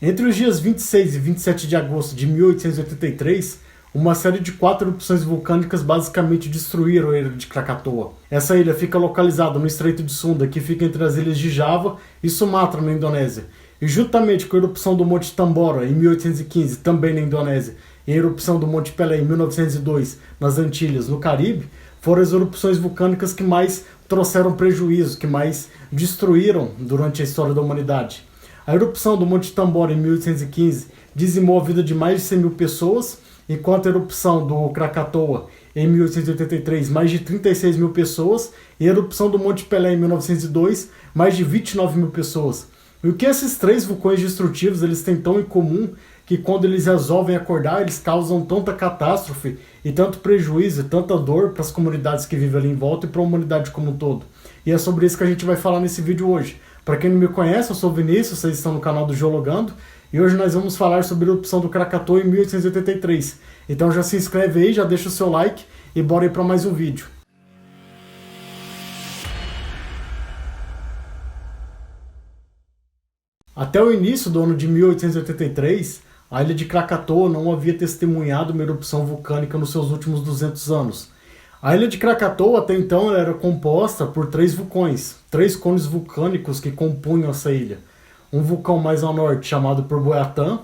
Entre os dias 26 e 27 de agosto de 1883, uma série de 4 erupções vulcânicas basicamente destruíram a ilha de Krakatoa. Essa ilha fica localizada no Estreito de Sunda, que fica entre as ilhas de Java e Sumatra, na Indonésia. E juntamente com a erupção do Monte Tambora, em 1815, também na Indonésia, e a erupção do Monte Pelé, em 1902, nas Antilhas, no Caribe, foram as erupções vulcânicas que mais trouxeram prejuízo, que mais destruíram durante a história da humanidade. A erupção do Monte Tambora, em 1815, dizimou a vida de mais de 100 mil pessoas, enquanto a erupção do Krakatoa, em 1883, mais de 36 mil pessoas, e a erupção do Monte Pelé, em 1902, mais de 29 mil pessoas. E o que esses 3 vulcões destrutivos eles têm tão em comum que quando eles resolvem acordar, eles causam tanta catástrofe e tanto prejuízo e tanta dor para as comunidades que vivem ali em volta e para a humanidade como um todo. E é sobre isso que a gente vai falar nesse vídeo hoje. Para quem não me conhece, eu sou o Vinícius, vocês estão no canal do Geologando, e hoje nós vamos falar sobre a erupção do Krakatoa em 1883. Então já se inscreve aí, já deixa o seu like e bora aí para mais um vídeo. Até o início do ano de 1883, a ilha de Krakatoa não havia testemunhado uma erupção vulcânica nos seus últimos 200 anos. A ilha de Krakatoa até então era composta por 3 vulcões, 3 cones vulcânicos que compunham essa ilha. Um vulcão mais ao norte, chamado Porboiatã,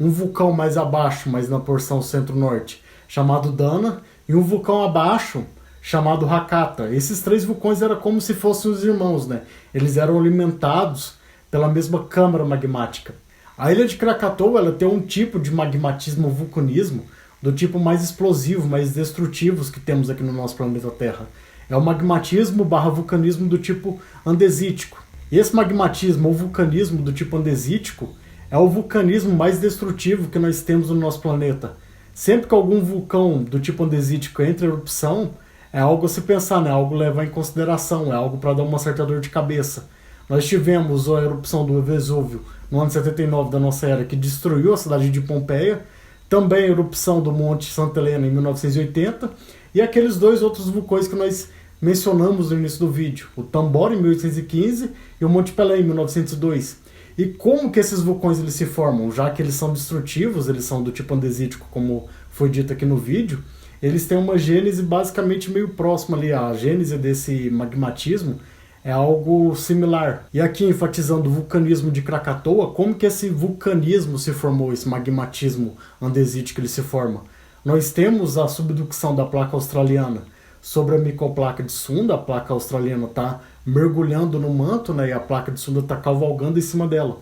um vulcão mais abaixo, mas na porção centro-norte, chamado Dana, e um vulcão abaixo, chamado Hakata. Esses 3 vulcões eram como se fossem os irmãos, né? Eles eram alimentados pela mesma câmara magmática. A ilha de Krakatoa ela tem um tipo de magmatismo vulcanismo do tipo mais explosivo, mais destrutivos que temos aqui no nosso planeta Terra. É o magmatismo / vulcanismo do tipo andesítico. E esse magmatismo ou vulcanismo do tipo andesítico é o vulcanismo mais destrutivo que nós temos no nosso planeta. Sempre que algum vulcão do tipo andesítico entra em erupção, é algo a se pensar, né? Algo a levar em consideração, é algo para dar uma certa dor de cabeça. Nós tivemos a erupção do Vesúvio no ano 79 da nossa era, que destruiu a cidade de Pompeia, também a erupção do Monte Santa Helena em 1980, e aqueles 2 outros vulcões que nós mencionamos no início do vídeo, o Tambora em 1815 e o Monte Pelé em 1902. E como que esses vulcões eles se formam? Já que eles são destrutivos, eles são do tipo andesítico, como foi dito aqui no vídeo, eles têm uma gênese basicamente meio próxima ali, a gênese desse magmatismo é algo similar. E aqui enfatizando o vulcanismo de Krakatoa, como que esse vulcanismo se formou, esse magmatismo andesítico ele se forma? Nós temos a subducção da placa australiana sobre a microplaca de Sunda, a placa australiana está mergulhando no manto, né, e a placa de Sunda está cavalgando em cima dela.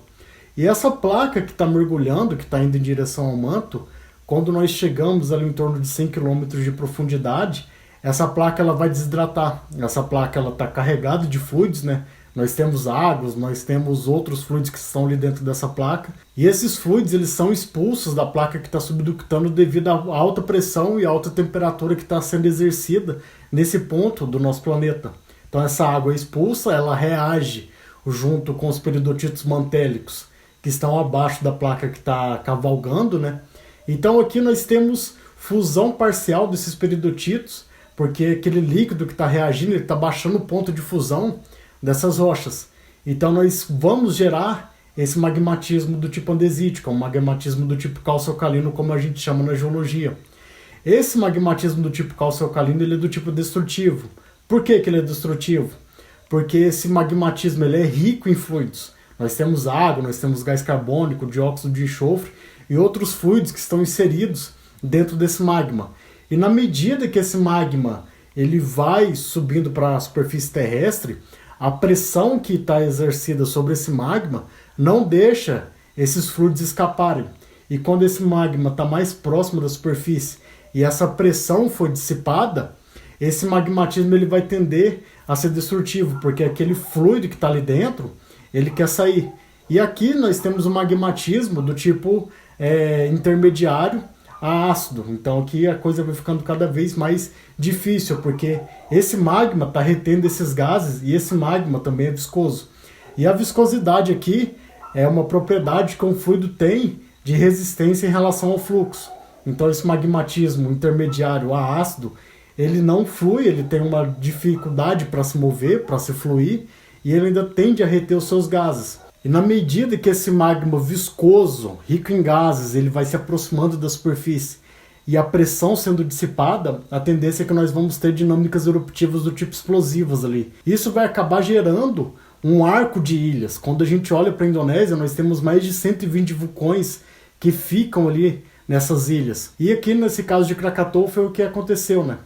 E essa placa que está mergulhando, que está indo em direção ao manto, quando nós chegamos ali em torno de 100 km de profundidade, essa placa ela vai desidratar. Essa placa ela está carregada de fluidos, né? Nós temos águas, nós temos outros fluidos que estão ali dentro dessa placa. E esses fluidos eles são expulsos da placa que está subductando devido à alta pressão e alta temperatura que está sendo exercida nesse ponto do nosso planeta. Então essa água é expulsa, ela reage junto com os peridotitos mantélicos que estão abaixo da placa que está cavalgando, né? Então aqui nós temos fusão parcial desses peridotitos, porque aquele líquido que está reagindo, ele está baixando o ponto de fusão dessas rochas. Então nós vamos gerar esse magmatismo do tipo andesítico, um magmatismo do tipo cálcio-alcalino, como a gente chama na geologia. Esse magmatismo do tipo cálcio-alcalino ele é do tipo destrutivo. Por que ele é destrutivo? Porque esse magmatismo ele é rico em fluidos. Nós temos água, nós temos gás carbônico, dióxido de enxofre e outros fluidos que estão inseridos dentro desse magma. E na medida que esse magma ele vai subindo para a superfície terrestre, a pressão que está exercida sobre esse magma não deixa esses fluidos escaparem. E quando esse magma está mais próximo da superfície e essa pressão foi dissipada, esse magmatismo ele vai tender a ser destrutivo, porque aquele fluido que está ali dentro, ele quer sair. E aqui nós temos um magmatismo do tipo intermediário a ácido. Então aqui a coisa vai ficando cada vez mais difícil, porque esse magma está retendo esses gases e esse magma também é viscoso. E a viscosidade aqui é uma propriedade que um fluido tem de resistência em relação ao fluxo. Então esse magmatismo intermediário a ácido, ele não flui, ele tem uma dificuldade para se mover, para se fluir, e ele ainda tende a reter os seus gases. E na medida que esse magma viscoso, rico em gases, ele vai se aproximando da superfície e a pressão sendo dissipada, a tendência é que nós vamos ter dinâmicas eruptivas do tipo explosivas ali. Isso vai acabar gerando um arco de ilhas. Quando a gente olha para a Indonésia, nós temos mais de 120 vulcões que ficam ali nessas ilhas. E aqui nesse caso de Krakatoa foi o que aconteceu, né?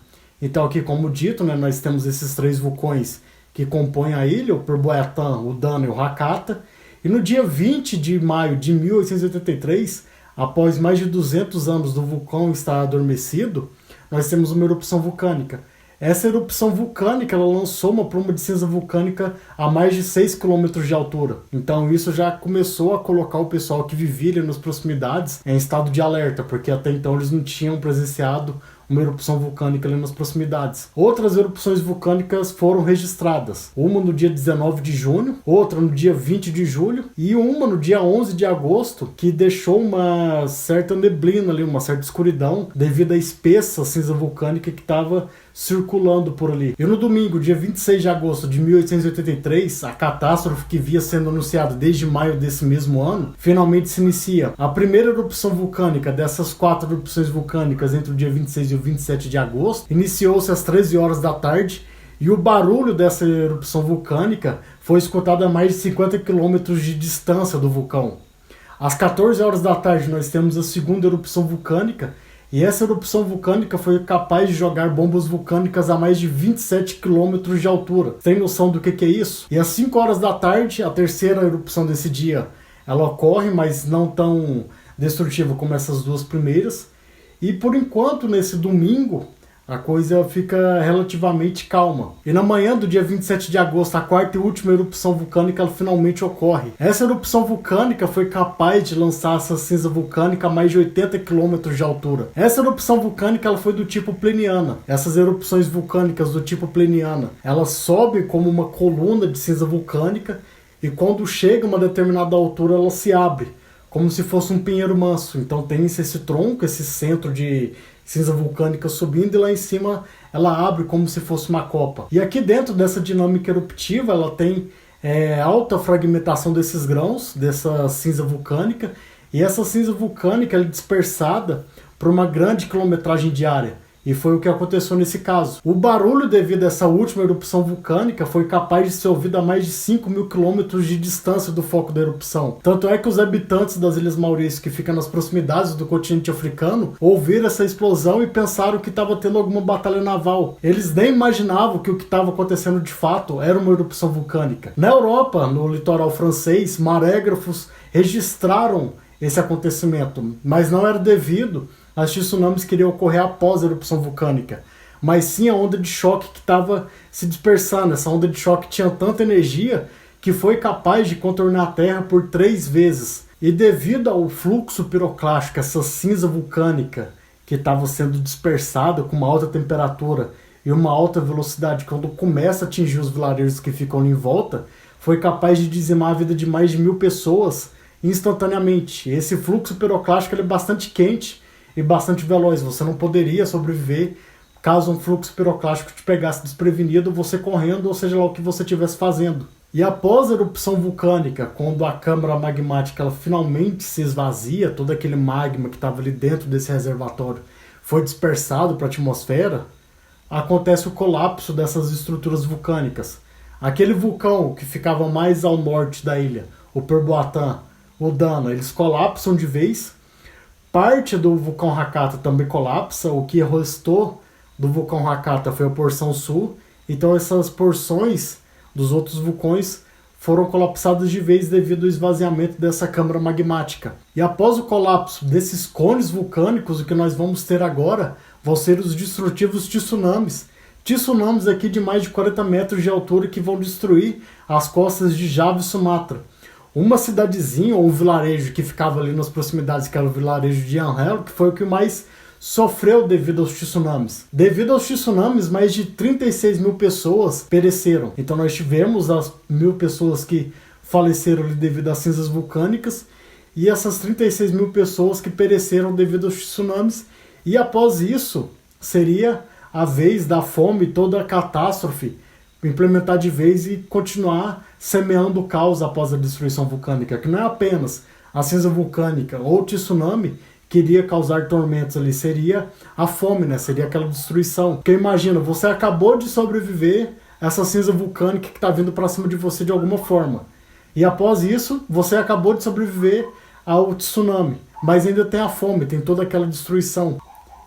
Então aqui, como dito, né, nós temos esses 3 vulcões que compõem a ilha, o Perboyatan, o Dana e o Hakata. E no dia 20 de maio de 1883, após mais de 200 anos do vulcão estar adormecido, nós temos uma erupção vulcânica. Essa erupção vulcânica ela lançou uma pluma de cinza vulcânica a mais de 6 km de altura. Então isso já começou a colocar o pessoal que vivia ali nas proximidades em estado de alerta, porque até então eles não tinham presenciado uma erupção vulcânica ali nas proximidades. Outras erupções vulcânicas foram registradas. Uma no dia 19 de junho, outra no dia 20 de julho e uma no dia 11 de agosto, que deixou uma certa neblina ali, uma certa escuridão, devido à espessa cinza vulcânica que estava circulando por ali. E no domingo, dia 26 de agosto de 1883, a catástrofe que via sendo anunciada desde maio desse mesmo ano, finalmente se inicia. A primeira erupção vulcânica dessas 4 erupções vulcânicas entre o dia 26 e o 27 de agosto, iniciou-se às 13 horas da tarde e o barulho dessa erupção vulcânica foi escutado a mais de 50 km de distância do vulcão. Às 14 horas da tarde nós temos a segunda erupção vulcânica e essa erupção vulcânica foi capaz de jogar bombas vulcânicas a mais de 27 km de altura. Tem noção do que é isso? E às 5 horas da tarde, a terceira erupção desse dia, ela ocorre, mas não tão destrutiva como essas 2 primeiras. E por enquanto, nesse domingo, a coisa fica relativamente calma. E na manhã do dia 27 de agosto, a quarta e última erupção vulcânica ela finalmente ocorre. Essa erupção vulcânica foi capaz de lançar essa cinza vulcânica a mais de 80 km de altura. Essa erupção vulcânica ela foi do tipo pliniana. Essas erupções vulcânicas do tipo pliniana, elas sobem como uma coluna de cinza vulcânica e quando chega a uma determinada altura ela se abre, como se fosse um pinheiro manso. Então tem esse tronco, esse centro de cinza vulcânica subindo e lá em cima ela abre como se fosse uma copa. E aqui dentro dessa dinâmica eruptiva ela tem alta fragmentação desses grãos, dessa cinza vulcânica, e essa cinza vulcânica ela é dispersada por uma grande quilometragem de área. E foi o que aconteceu nesse caso. O barulho devido a essa última erupção vulcânica foi capaz de ser ouvido a mais de 5.000 km de distância do foco da erupção. Tanto é que os habitantes das Ilhas Maurício, que ficam nas proximidades do continente africano, ouviram essa explosão e pensaram que estava tendo alguma batalha naval. Eles nem imaginavam que o que estava acontecendo de fato era uma erupção vulcânica. Na Europa, no litoral francês, marégrafos registraram esse acontecimento, mas não era devido aos tsunamis que iriam ocorrer após a erupção vulcânica, mas sim a onda de choque que estava se dispersando. Essa onda de choque tinha tanta energia que foi capaz de contornar a Terra por 3 vezes. E devido ao fluxo piroclástico, essa cinza vulcânica que estava sendo dispersada com uma alta temperatura e uma alta velocidade, quando começa a atingir os vilarejos que ficam ali em volta, foi capaz de dizimar a vida de mais de 1.000 pessoas instantaneamente. Esse fluxo piroclástico ele é bastante quente e bastante veloz. Você não poderia sobreviver caso um fluxo piroclástico te pegasse desprevenido, você correndo, ou seja lá o que você estivesse fazendo. E após a erupção vulcânica, quando a câmara magmática ela finalmente se esvazia, todo aquele magma que estava ali dentro desse reservatório foi dispersado para a atmosfera, acontece o colapso dessas estruturas vulcânicas. Aquele vulcão que ficava mais ao norte da ilha, o Perboatan, o Dana, eles colapsam de vez. Parte do vulcão Hakata também colapsa. O que restou do vulcão Hakata foi a porção sul. Então essas porções dos outros vulcões foram colapsadas de vez devido ao esvaziamento dessa câmara magmática. E após o colapso desses cones vulcânicos, o que nós vamos ter agora vão ser os destrutivos tsunamis. Tsunamis aqui de mais de 40 metros de altura que vão destruir as costas de Java e Sumatra. Uma cidadezinha ou um vilarejo que ficava ali nas proximidades, que era o vilarejo de Anhelo, que foi o que mais sofreu devido aos tsunamis. Devido aos tsunamis, mais de 36.000 pessoas pereceram. Então nós tivemos as 1.000 pessoas que faleceram ali devido às cinzas vulcânicas e essas 36.000 pessoas que pereceram devido aos tsunamis. E após isso, seria a vez da fome, toda a catástrofe implementar de vez e continuar semeando o caos após a destruição vulcânica, que não é apenas a cinza vulcânica ou o tsunami que iria causar tormentos ali, seria a fome, né? Seria aquela destruição. Porque imagina, você acabou de sobreviver a essa cinza vulcânica que está vindo para cima de você de alguma forma. E após isso, você acabou de sobreviver ao tsunami, mas ainda tem a fome, tem toda aquela destruição.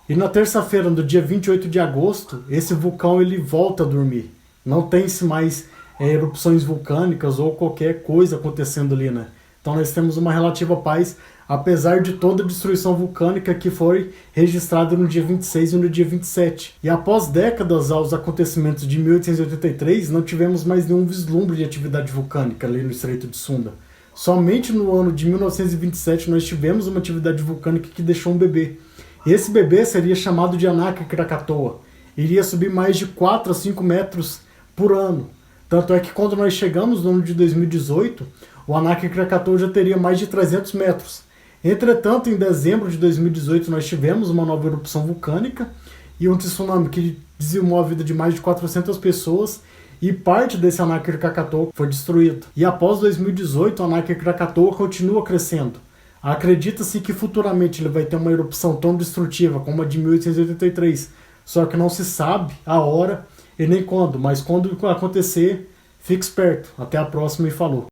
E na terça-feira, no dia 28 de agosto, esse vulcão ele volta a dormir. Não tem-se mais erupções vulcânicas ou qualquer coisa acontecendo ali, né? Então nós temos uma relativa paz, apesar de toda a destruição vulcânica que foi registrada no dia 26 e no dia 27. E após décadas aos acontecimentos de 1883, não tivemos mais nenhum vislumbre de atividade vulcânica ali no Estreito de Sunda. Somente no ano de 1927 nós tivemos uma atividade vulcânica que deixou um bebê. E esse bebê seria chamado de Anak Krakatoa. Iria subir mais de 4 a 5 metros por ano. Tanto é que quando nós chegamos no ano de 2018, o Anak Krakatoa já teria mais de 300 metros. Entretanto, em dezembro de 2018, nós tivemos uma nova erupção vulcânica e um tsunami que dizimou a vida de mais de 400 pessoas e parte desse Anak Krakatoa foi destruído. E após 2018, o Anak Krakatoa continua crescendo. Acredita-se que futuramente ele vai ter uma erupção tão destrutiva como a de 1883, só que não se sabe a hora e nem quando, mas quando acontecer, fique esperto. Até a próxima e falou.